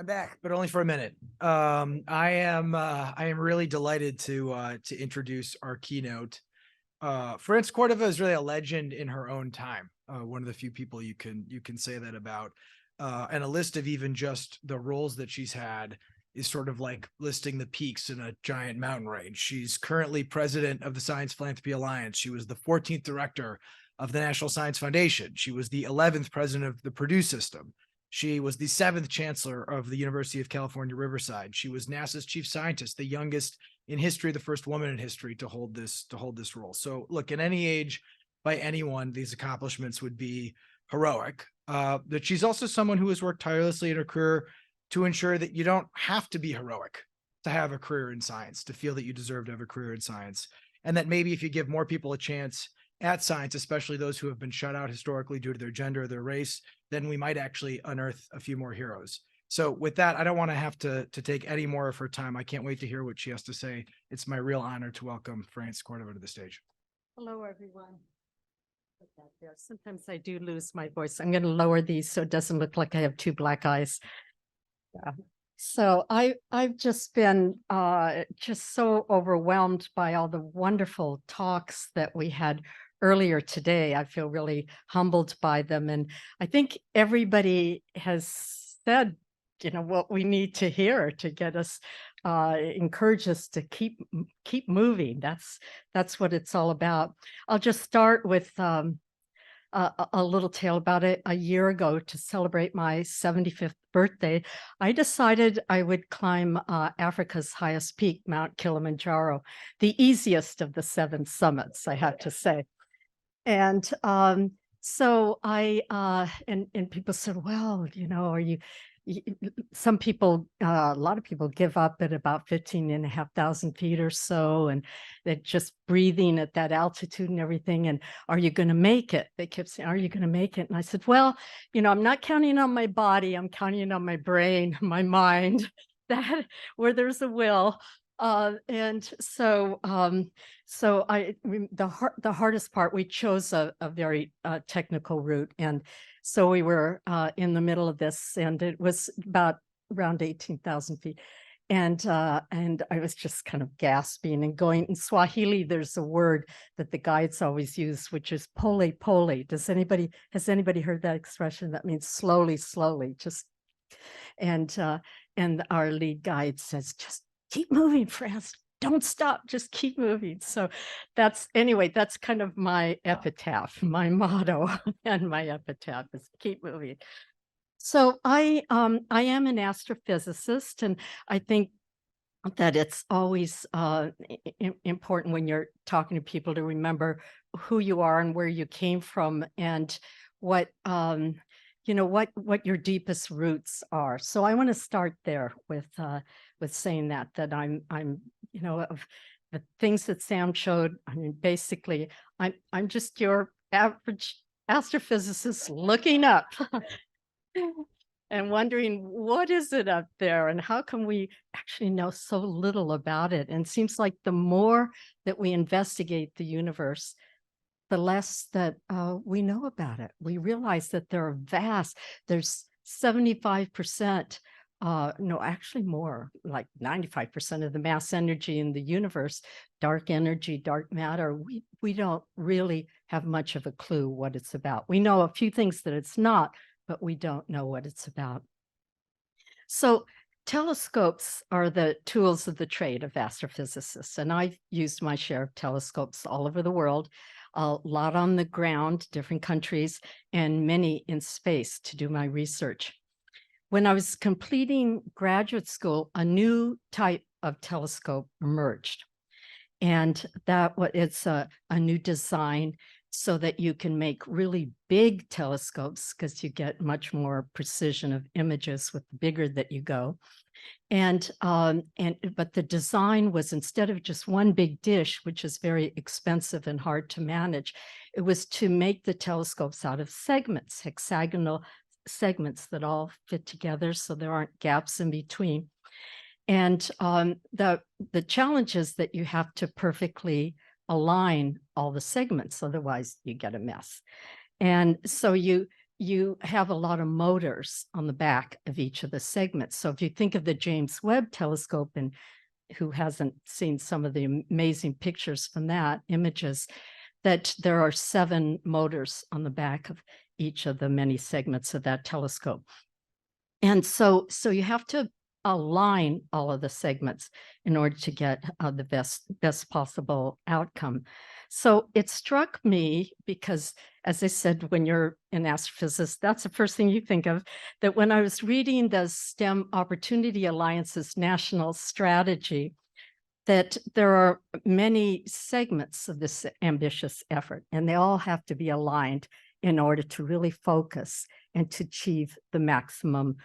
I'm back, but only for a minute. I am really delighted to introduce our keynote. France Cordova is really a legend in her own time. One of the few people you can say that about. And a list of even just the roles that she's had is sort of like listing the peaks in a giant mountain range. She's currently president of the Science Philanthropy Alliance. She was the 14th director of the National Science Foundation. She was the 11th president of the Purdue System. She was the 7th chancellor of the University of California, Riverside. She was NASA's chief scientist, the youngest in history, the first woman in history to hold this role. So look, at any age, by anyone, these accomplishments would be heroic. But she's also someone who has worked tirelessly in her career to ensure that you don't have to be heroic to have a career in science, to feel that you deserve to have a career in science. And that maybe if you give more people a chance at science, especially those who have been shut out historically due to their gender or their race, then we might actually unearth a few more heroes. So with that, I don't want to have to take any more of her time. I can't wait to hear what she has to say. It's my real honor to welcome France Cordova to the stage. Hello, everyone. Sometimes I do lose my voice. I'm going to lower these so it doesn't look like I have two black eyes. Yeah. So I've just been just so overwhelmed by all the wonderful talks that we had earlier today. I feel really humbled by them. And I think everybody has said, what we need to hear to get us, encourage us to keep moving. That's what it's all about. I'll just start with a little tale about it. A year ago, to celebrate my 75th birthday, I decided I would climb Africa's highest peak, Mount Kilimanjaro, the easiest of the 7 summits, I have to say. And so and people said, well, are you, some people, a lot of people give up at about 15,500 feet or so, and they're just breathing at that altitude and everything. And are you going to make it? They kept saying, are you going to make it? And I said, well, I'm not counting on my body. I'm counting on my brain, my mind, that where there's a will. And so the hardest part, we chose a very technical route. And so we were in the middle of this, and it was around 18,000 feet. And I was just kind of gasping and going. In Swahili, there's a word that the guides always use, which is pole pole. Has anybody heard that expression? That means slowly, slowly, just. And our lead guide says, just keep moving, France. Don't stop, just keep moving. So that's kind of my epitaph, my motto, and my epitaph is keep moving. So I am an astrophysicist, and I think that it's always important when you're talking to people to remember who you are and where you came from, and what your deepest roots are. So I want to start there with saying that I'm of the things that Sam showed. I mean, basically, I'm just your average astrophysicist looking up and wondering, what is it up there, and how can we actually know so little about it? And it seems like the more that we investigate the universe, the less that we know about it. We realize that there's 75%, no, actually more, like 95% of the mass energy in the universe, dark energy, dark matter. We don't really have much of a clue what it's about. We know a few things that it's not, but we don't know what it's about. So telescopes are the tools of the trade of astrophysicists, and I've used my share of telescopes all over the world. A lot on the ground, different countries, and many in space to do my research. When I was completing graduate school, a new type of telescope emerged. And it's a new design so that you can make really big telescopes, because you get much more precision of images with the bigger that you go. But the design was, instead of just one big dish, which is very expensive and hard to manage, it was to make the telescopes out of segments, hexagonal segments that all fit together so there aren't gaps in between. And the challenge is that you have to perfectly align all the segments, otherwise you get a mess. And so you you have a lot of motors on the back of each of the segments. So if you think of the James Webb Telescope, and who hasn't seen some of the amazing pictures from that, images, that there are 7 motors on the back of each of the many segments of that telescope. And so you have to align all of the segments in order to get the best possible outcome. So it struck me because, as I said, when you're an astrophysicist, that's the first thing you think of, that when I was reading the STEM Opportunity Alliance's national strategy, that there are many segments of this ambitious effort, and they all have to be aligned in order to really focus and to achieve the maximum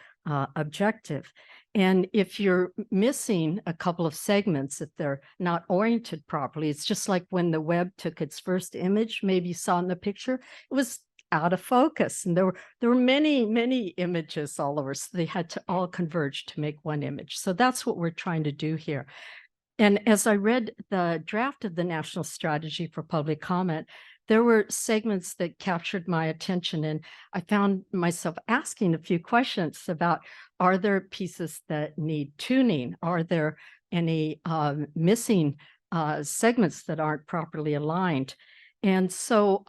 objective. And if you're missing a couple of segments, if they're not oriented properly, it's just like when the Webb took its first image, maybe you saw in the picture, it was out of focus. And there were many images all over, so they had to all converge to make one image. So that's what we're trying to do here. And as I read the draft of the national strategy for public comment, there were segments that captured my attention, and I found myself asking a few questions about, are there pieces that need tuning? Are there any missing segments that aren't properly aligned? And so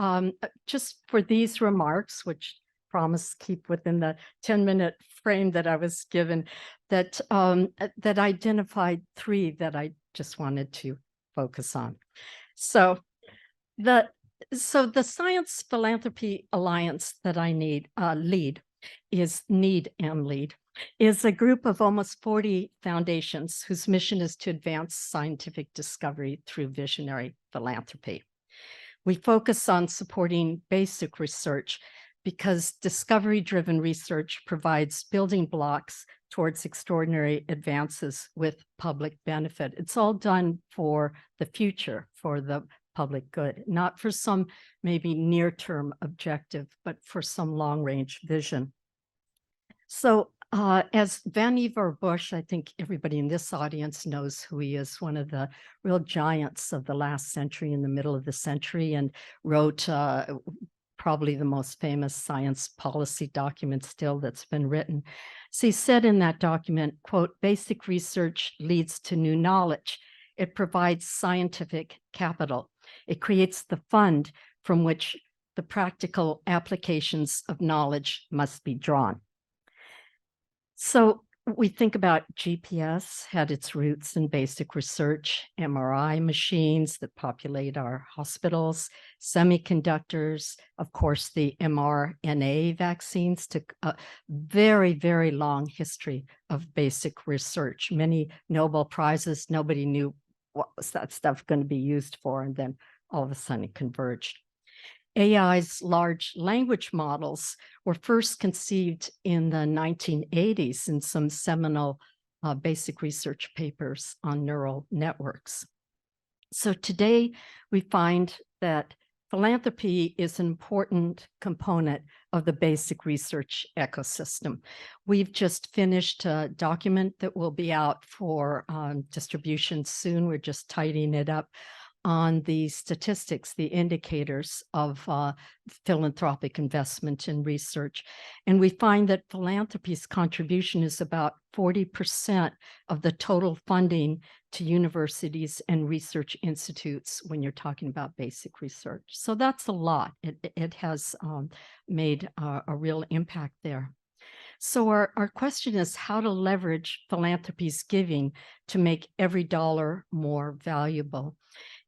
just for these remarks, which promise keep within the 10-minute frame that I was given, that that identified 3 that I just wanted to focus on. So the Science Philanthropy Alliance that I lead is a group of almost 40 foundations whose mission is to advance scientific discovery through visionary philanthropy. We focus on supporting basic research because discovery-driven research provides building blocks towards extraordinary advances with public benefit. It's all done for the future, for the public good, not for some maybe near-term objective, but for some long-range vision. So as Vannevar Bush, I think everybody in this audience knows who he is, one of the real giants of the last century, in the middle of the century, and wrote probably the most famous science policy document still that's been written. So he said in that document, quote, "Basic research leads to new knowledge. It provides scientific capital. It creates the fund from which the practical applications of knowledge must be drawn." So we think about GPS had its roots in basic research, MRI machines that populate our hospitals, semiconductors, of course, the mRNA vaccines took a very long history of basic research. Many Nobel Prizes, nobody knew what was that stuff going to be used for, and then all of a sudden it converged. AI's large language models were first conceived in the 1980s in some seminal basic research papers on neural networks. So today we find that philanthropy is an important component of the basic research ecosystem. We've just finished a document that will be out for distribution soon. We're just tidying it up on the statistics, the indicators of philanthropic investment in research. And we find that philanthropy's contribution is about 40% of the total funding to universities and research institutes when you're talking about basic research. So that's a lot. It has made a real impact there. So our question is how to leverage philanthropy's giving to make every dollar more valuable.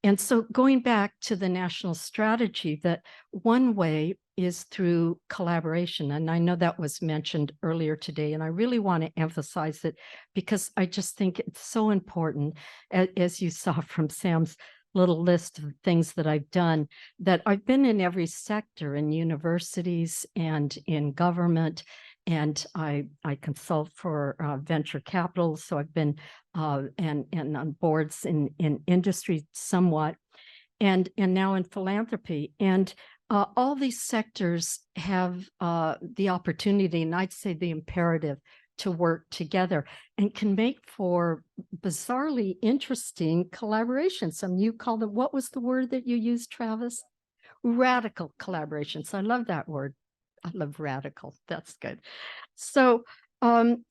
And so going back to the national strategy, that one way is through collaboration. And I know that was mentioned earlier today, and I really want to emphasize it because I just think it's so important, as you saw from Sam's little list of things that I've done, that I've been in every sector, in universities and in government, and I consult for venture capital. So I've been and on boards in industry somewhat, and now in philanthropy. And all these sectors have the opportunity, and I'd say the imperative, to work together and can make for bizarrely interesting collaborations. You call them, what was the word that you used, Travis? Radical collaborations. I love that word. I love radical. That's good. So, um,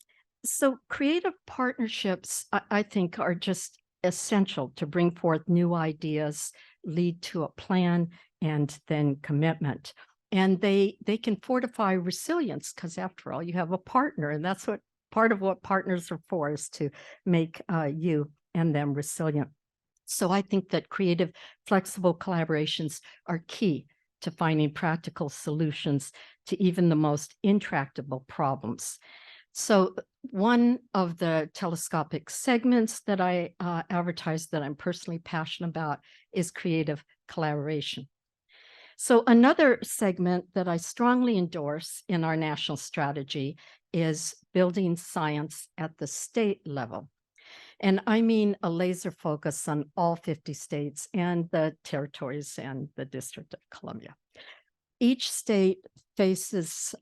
so creative partnerships, I think, are just essential to bring forth new ideas, lead to a plan, and then commitment. And they can fortify resilience because, after all, you have a partner, and that's what part of what partners are for, is to make you and them resilient. So I think that creative, flexible collaborations are key to finding practical solutions to even the most intractable problems. So one of the telescopic segments that I advertise that I'm personally passionate about is creative collaboration. So another segment that I strongly endorse in our national strategy is building science at the state level. And I mean a laser focus on all 50 states and the territories and the District of Columbia. Each state faces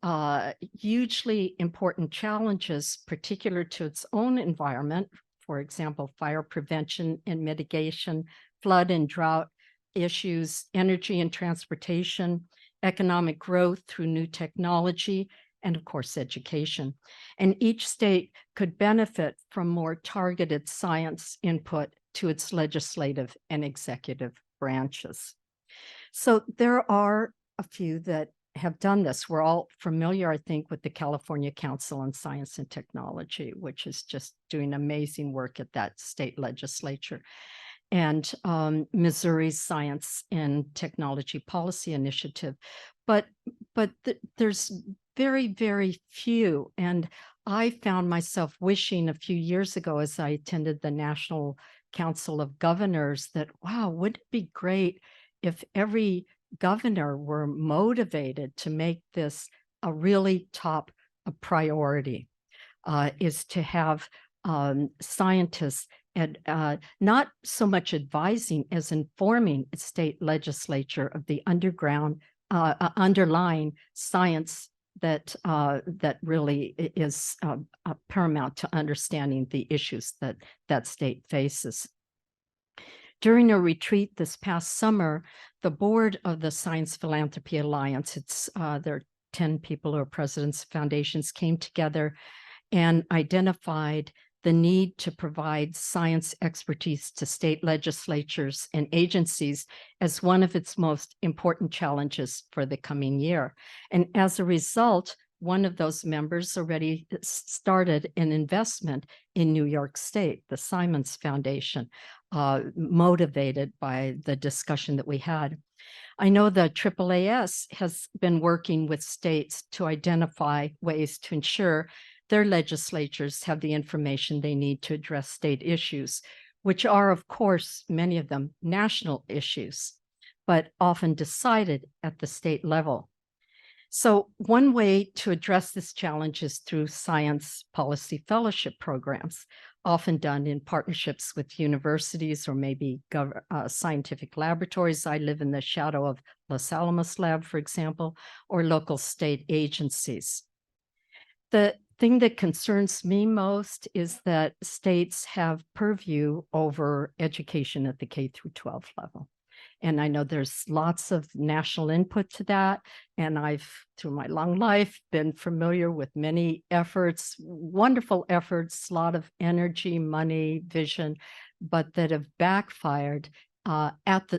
hugely important challenges particular to its own environment. For example, fire prevention and mitigation, flood and drought issues, energy and transportation, economic growth through new technology, and of course, education. And each state could benefit from more targeted science input to its legislative and executive branches. So there are a few that have done this. We're all familiar, I think, with the California Council on Science and Technology, which is just doing amazing work at that state legislature, and Missouri's Science and Technology Policy Initiative. But there's very, very few. And I found myself wishing a few years ago, as I attended the National Council of Governors, that, wow, wouldn't it be great if every governor were motivated to make this a really top priority, is to have scientists and not so much advising as informing its state legislature of the underlying science that really is paramount to understanding the issues that that state faces. During a retreat this past summer, the board of the Science Philanthropy Alliance, there are 10 people who are presidents of foundations, came together and identified the need to provide science expertise to state legislatures and agencies as one of its most important challenges for the coming year. And as a result, one of those members already started an investment in New York State, the Simons Foundation, motivated by the discussion that we had. I know the AAAS has been working with states to identify ways to ensure their legislatures have the information they need to address state issues, which are, of course, many of them national issues, but often decided at the state level. So one way to address this challenge is through science policy fellowship programs, often done in partnerships with universities or maybe scientific laboratories. I live in the shadow of Los Alamos Lab, for example, or local state agencies. The thing that concerns me most is that states have purview over education at the K through 12 level. And I know there's lots of national input to that. And I've, through my long life, been familiar with many efforts, wonderful efforts, a lot of energy, money, vision, but that have backfired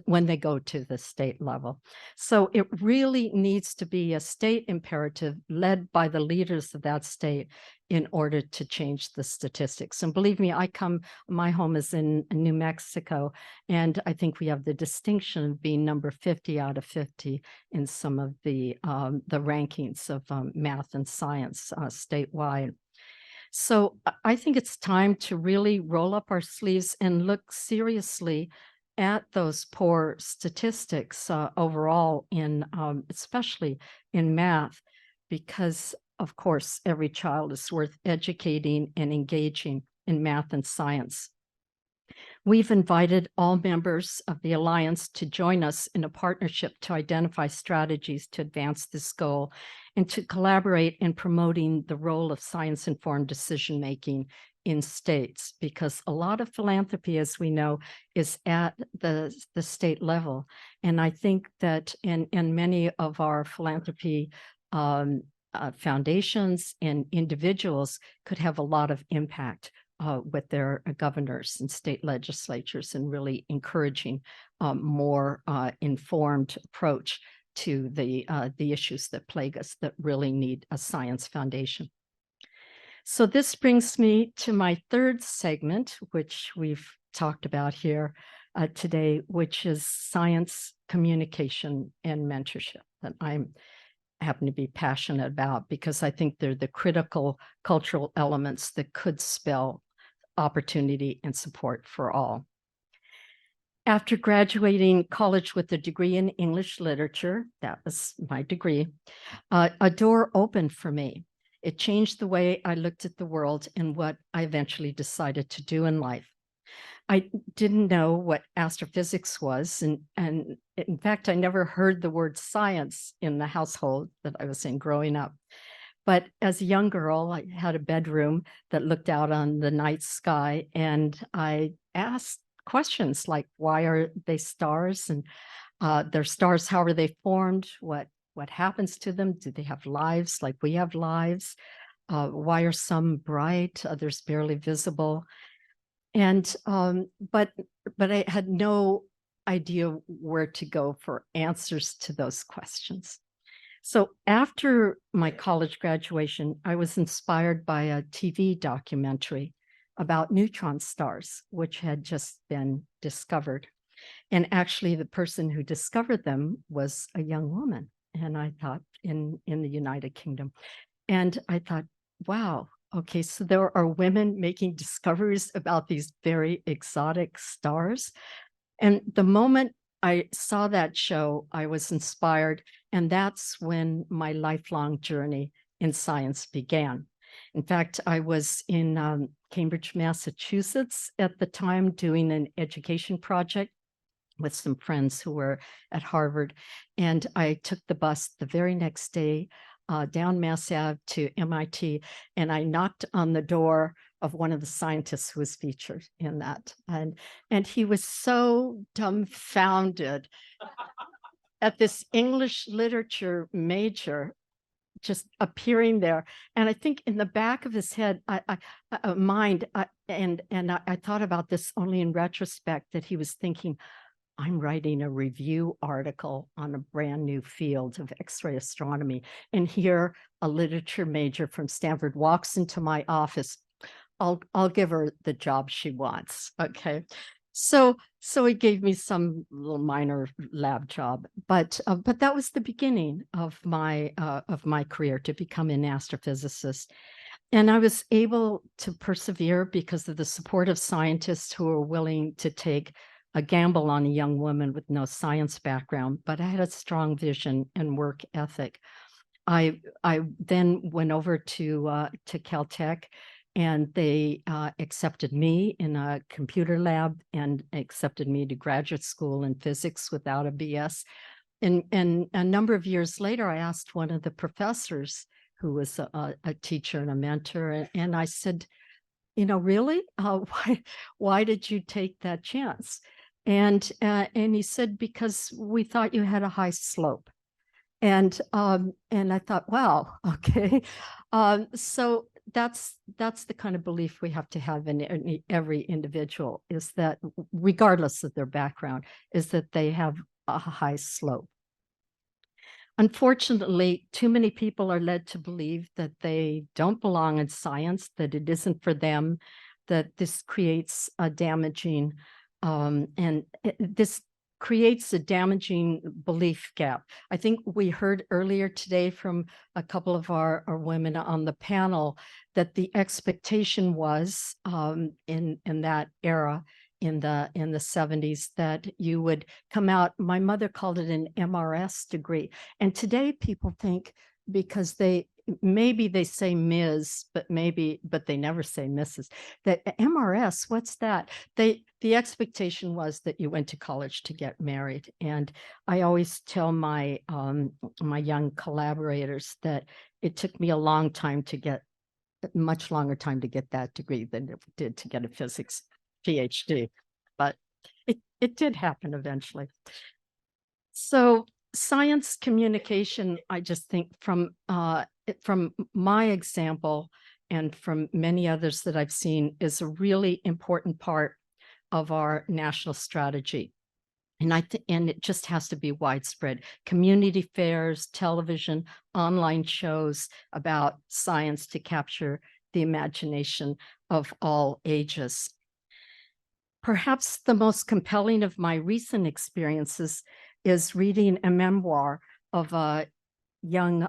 when they go to the state level. So it really needs to be a state imperative led by the leaders of that state in order to change the statistics. And believe me, my home is in New Mexico, and I think we have the distinction of being number 50 out of 50 in some of the rankings of math and science statewide. So I think it's time to really roll up our sleeves and look seriously at those poor statistics overall in especially in math, because of course every child is worth educating and engaging in math and science. We've invited all members of the Alliance to join us in a partnership to identify strategies to advance this goal and to collaborate in promoting the role of science-informed decision-making in states, because a lot of philanthropy, as we know, is at the state level. And I think that in many of our philanthropy foundations and individuals could have a lot of impact with their governors and state legislatures, and really encouraging more informed approach to the issues that plague us that really need a science foundation. So this brings me to my third segment, which we've talked about here today, which is science communication and mentorship, that I happen to be passionate about, because I think they're the critical cultural elements that could spell opportunity and support for all. After graduating college with a degree in English literature, that was my degree, a door opened for me. It changed the way I looked at the world and what I eventually decided to do in life. I didn't know what astrophysics was, and in fact, I never heard the word science in the household that I was in growing up. But as a young girl, I had a bedroom that looked out on the night sky, and I asked questions like, why are they stars? And they're stars, how are they formed? What happens to them? Do they have lives like we have lives? Why are some bright, others barely visible? And but I had no idea where to go for answers to those questions. So after my college graduation, I was inspired by a TV documentary about neutron stars, which had just been discovered. And actually, the person who discovered them was a young woman. And I thought in the United Kingdom. And I thought, wow, okay, so there are women making discoveries about these very exotic stars. And the moment I saw that show, I was inspired. And that's when my lifelong journey in science began. In fact, I was in Cambridge, Massachusetts at the time doing an education project with some friends who were at Harvard. And I took the bus the very next day down Mass Ave to MIT, and I knocked on the door of one of the scientists who was featured in that. And he was so dumbfounded at this English literature major just appearing there. And I think in the back of his head, I thought about this only in retrospect, that he was thinking, I'm writing a review article on a brand new field of X-ray astronomy. And here a literature major from Stanford walks into my office. I'll give her the job she wants. Okay. So he gave me some little minor lab job, but that was the beginning of my career to become an astrophysicist. And I was able to persevere because of the support of scientists who were willing to take a gamble on a young woman with no science background, but I had a strong vision and work ethic. I then went over to Caltech, and they accepted me in a computer lab and accepted me to graduate school in physics without a BS. And a number of years later, I asked one of the professors, who was a teacher and a mentor, and I said, really, why did you take that chance? And he said, because we thought you had a high slope. And I thought, wow, okay. So that's the kind of belief we have to have in every individual, is that regardless of their background, is that they have a high slope. Unfortunately, too many people are led to believe that they don't belong in science, that it isn't for them, that this creates a damaging this creates a damaging belief gap. I think we heard earlier today from a couple of our women on the panel that the expectation was in that era, in the 70s, that you would come out. My mother called it an MRS degree. And today people think, because maybe they say Ms., but they never say Mrs., that MRS, what's that? The expectation was that you went to college to get married. And I always tell my young collaborators that it took me a much longer time to get that degree than it did to get a physics PhD, but it did happen eventually. So science communication, I just think from my example and from many others that I've seen, is a really important part of our national strategy. And it just has to be widespread. Community fairs, television, online shows about science to capture the imagination of all ages. Perhaps the most compelling of my recent experiences is reading a memoir of a young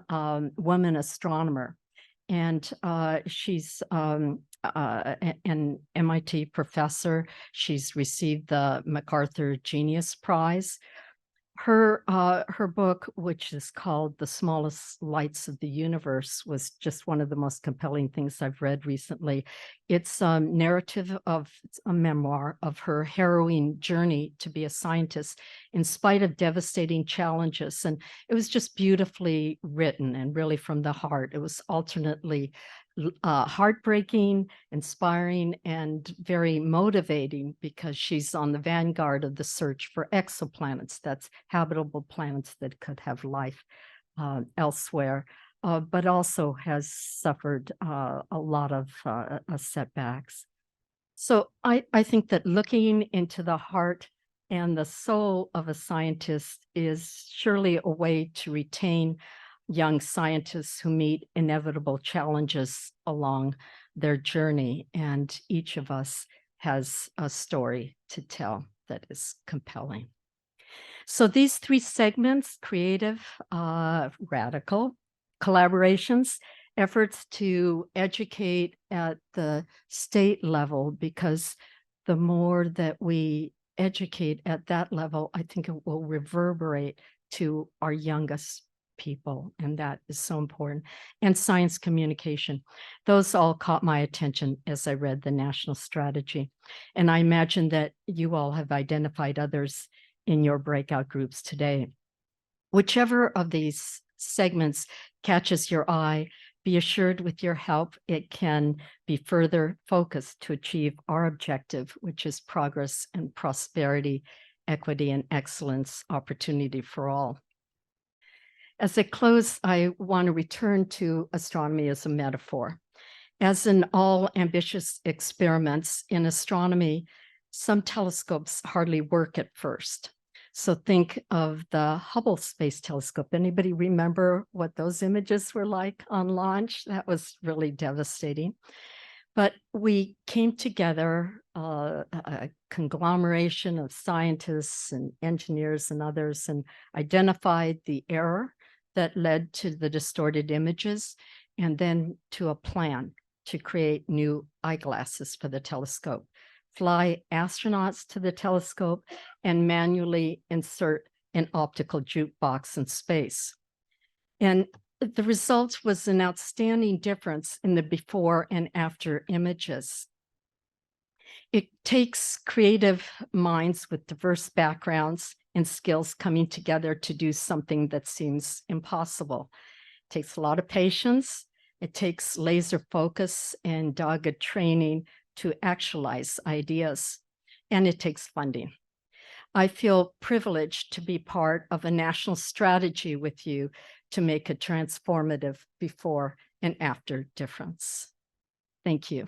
woman astronomer. And she's an MIT professor. She's received the MacArthur Genius Prize. Her book, which is called The Smallest Lights of the Universe, was just one of the most compelling things I've read recently. It's a narrative of a memoir of her harrowing journey to be a scientist in spite of devastating challenges. And it was just beautifully written and really from the heart. It was alternately heartbreaking, inspiring, and very motivating because she's on the vanguard of the search for exoplanets, that's habitable planets that could have life elsewhere, but also has suffered a lot of setbacks. So I think that looking into the heart and the soul of a scientist is surely a way to retain young scientists who meet inevitable challenges along their journey. And each of us has a story to tell that is compelling. So these three segments, creative, radical, collaborations, efforts to educate at the state level, because the more that we educate at that level, I think it will reverberate to our youngest people, and that is so important. And science communication. Those all caught my attention as I read the national strategy. And I imagine that you all have identified others in your breakout groups today. Whichever of these segments catches your eye, be assured with your help, it can be further focused to achieve our objective, which is progress and prosperity, equity and excellence, opportunity for all. As I close, I want to return to astronomy as a metaphor. As in all ambitious experiments in astronomy, some telescopes hardly work at first. So think of the Hubble Space Telescope. Anybody remember what those images were like on launch? That was really devastating. But we came together, a conglomeration of scientists and engineers and others, and identified the error that led to the distorted images, and then to a plan to create new eyeglasses for the telescope, fly astronauts to the telescope, and manually insert an optical jukebox in space. And the result was an outstanding difference in the before and after images. It takes creative minds with diverse backgrounds and skills coming together to do something that seems impossible. It takes a lot of patience. It takes laser focus and dogged training to actualize ideas, and it takes funding. I feel privileged to be part of a national strategy with you to make a transformative before and after difference. Thank you.